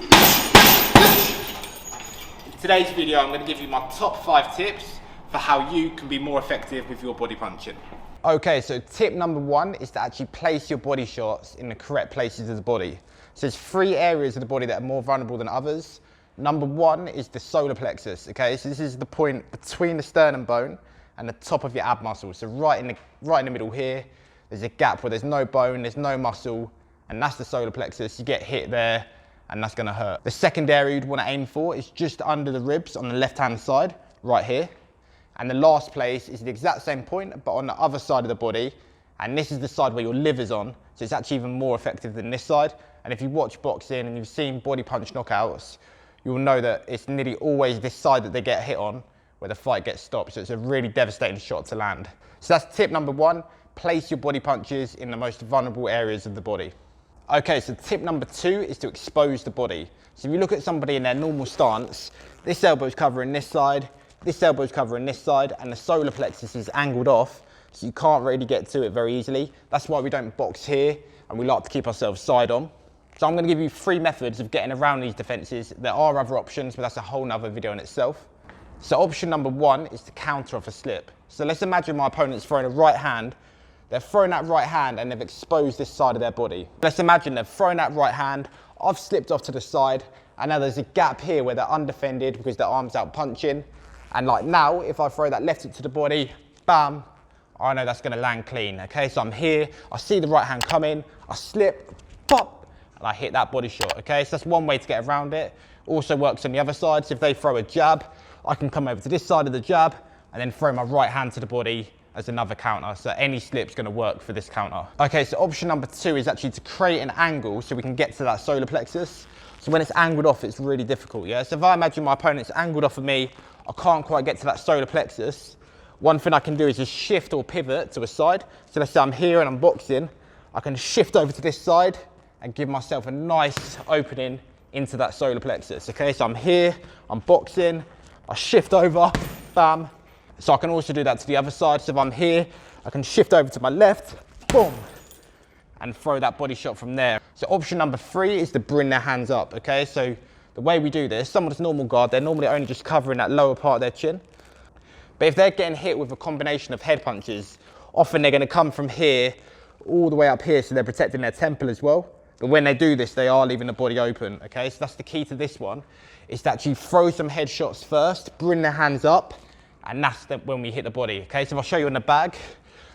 In today's video, I'm going to give you my top 5 tips for how you can be more effective with your body punching. Okay, so tip number 1 is to actually place your body shots in the correct places of the body. So there's 3 areas of the body that are more vulnerable than others. Number 1 is the solar plexus, okay? So this is the point between the sternum bone and the top of your ab muscle. So right in the middle here, there's a gap where there's no bone, there's no muscle, and that's the solar plexus. You get hit there, and that's gonna hurt. The second area you'd wanna aim for is just under the ribs on the left-hand side, right here. And the last place is the exact same point, but on the other side of the body. And this is the side where your liver's on, so it's actually even more effective than this side. And if you watch boxing and you've seen body punch knockouts, you'll know that it's nearly always this side that they get hit on where the fight gets stopped. So it's a really devastating shot to land. So that's tip number 1, place your body punches in the most vulnerable areas of the body. Okay, so tip number 2 is to expose the body. So if you look at somebody in their normal stance, this elbow's covering this side, this elbow's covering this side, and the solar plexus is angled off, so you can't really get to it very easily. That's why we don't box here, and we like to keep ourselves side on. So I'm gonna give you 3 methods of getting around these defenses. There are other options, but that's a whole nother video in itself. So option number 1 is to counter off a slip. So let's imagine my opponent's throwing a right hand. They're throwing that right hand and they've exposed this side of their body. Let's imagine they've thrown that right hand, I've slipped off to the side, and now there's a gap here where they're undefended because their arm's out punching. And like now, if I throw that left hook to the body, bam, I know that's gonna land clean, okay? So I'm here, I see the right hand come in, I slip, pop, and I hit that body shot, okay? So that's one way to get around it. Also works on the other side, so if they throw a jab, I can come over to this side of the jab and then throw my right hand to the body as another counter. So any slip's gonna work for this counter. Okay, so option number 2 is actually to create an angle so we can get to that solar plexus. So when it's angled off, it's really difficult, yeah? So if I imagine my opponent's angled off of me, I can't quite get to that solar plexus. One thing I can do is just shift or pivot to a side. So let's say I'm here and I'm boxing, I can shift over to this side and give myself a nice opening into that solar plexus, okay? So I'm here, I'm boxing, I shift over, bam. So I can also do that to the other side. So if I'm here, I can shift over to my left, boom, and throw that body shot from there. So option number 3 is to bring their hands up, okay? So the way we do this, someone's normal guard, they're normally only just covering that lower part of their chin. But if they're getting hit with a combination of head punches, often they're gonna come from here all the way up here, so they're protecting their temple as well. But when they do this, they are leaving the body open, okay? So that's the key to this one, is to actually throw some head shots first, bring their hands up, and that's when we hit the body, okay? So if I show you in the bag,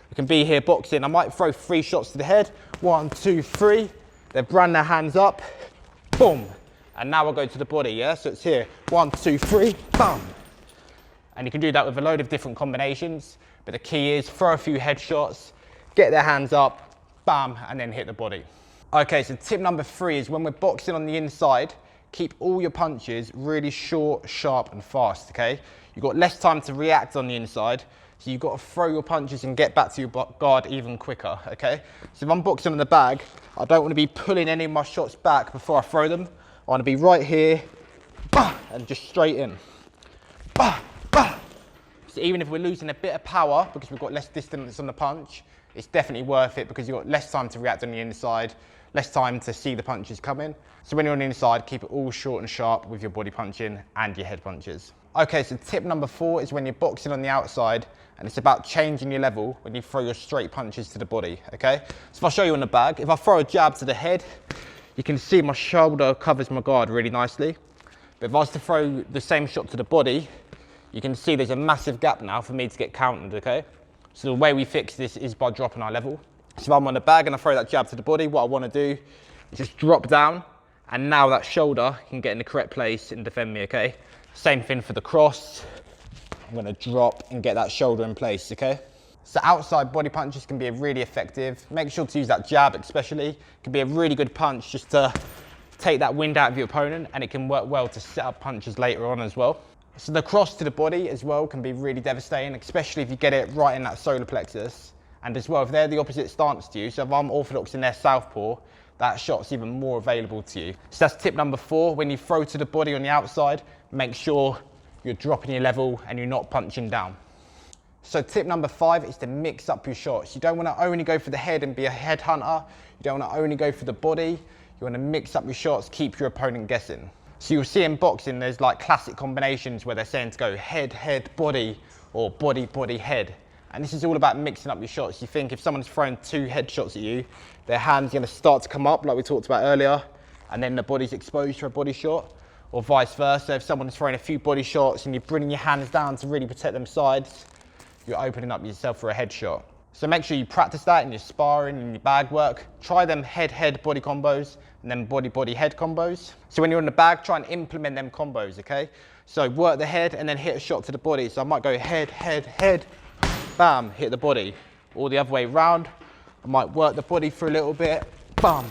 we can be here boxing. I might throw 3 shots to the head. 1, 2, 3. They've run their hands up, boom. And now I'll go to the body, yeah? So it's here, 1, 2, 3, bam. And you can do that with a load of different combinations, but the key is throw a few head shots, get their hands up, bam, and then hit the body. Okay, so tip number 3 is when we're boxing on the inside, keep all your punches really short, sharp, and fast, okay? You've got less time to react on the inside, so you've got to throw your punches and get back to your guard even quicker, okay? So if I'm boxing on the bag, I don't want to be pulling any of my shots back before I throw them. I want to be right here, bah, and just straight in. Bah, bah. So even if we're losing a bit of power because we've got less distance on the punch, it's definitely worth it because you've got less time to react on the inside, less time to see the punches coming. So when you're on the inside, keep it all short and sharp with your body punching and your head punches. Okay, so tip number 4 is when you're boxing on the outside, and it's about changing your level when you throw your straight punches to the body, okay? So if I show you on the bag, if I throw a jab to the head, you can see my shoulder covers my guard really nicely. But if I was to throw the same shot to the body, you can see there's a massive gap now for me to get countered, okay? So the way we fix this is by dropping our level. So if I'm on the bag and I throw that jab to the body, what I want to do is just drop down, and now that shoulder can get in the correct place and defend me, okay? Same thing for the cross. I'm going to drop and get that shoulder in place, okay? So outside body punches can be really effective. Make sure to use that jab especially. It can be a really good punch just to take that wind out of your opponent, and it can work well to set up punches later on as well. So the cross to the body as well can be really devastating, especially if you get it right in that solar plexus. And as well, if they're the opposite stance to you, so if I'm orthodox in their southpaw, that shot's even more available to you. So that's tip number 4. When you throw to the body on the outside, make sure you're dropping your level and you're not punching down. So tip number 5 is to mix up your shots. You don't want to only go for the head and be a head hunter. You don't want to only go for the body. You want to mix up your shots, keep your opponent guessing. So you'll see in boxing, there's like classic combinations where they're saying to go head, head, body, or body, body, head. And this is all about mixing up your shots. You think if someone's throwing 2 head shots at you, their hand's gonna start to come up like we talked about earlier, and then the body's exposed for a body shot, or vice versa. If someone's throwing a few body shots and you're bringing your hands down to really protect them sides, you're opening up yourself for a head shot. So make sure you practice that in your sparring and your bag work. Try them head, head, body combos, and then body, body, head combos. So when you're in the bag, try and implement them combos, okay? So work the head and then hit a shot to the body. So I might go head, head, head, bam, hit the body. Or the other way round, I might work the body for a little bit, bam,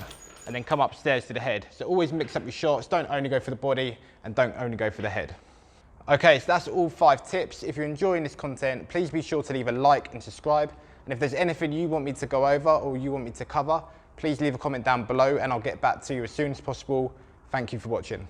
and then come upstairs to the head. So always mix up your shots. Don't only go for the body and don't only go for the head. Okay, so that's all 5 tips. If you're enjoying this content, please be sure to leave a like and subscribe. And if there's anything you want me to go over or you want me to cover, please leave a comment down below and I'll get back to you as soon as possible. Thank you for watching.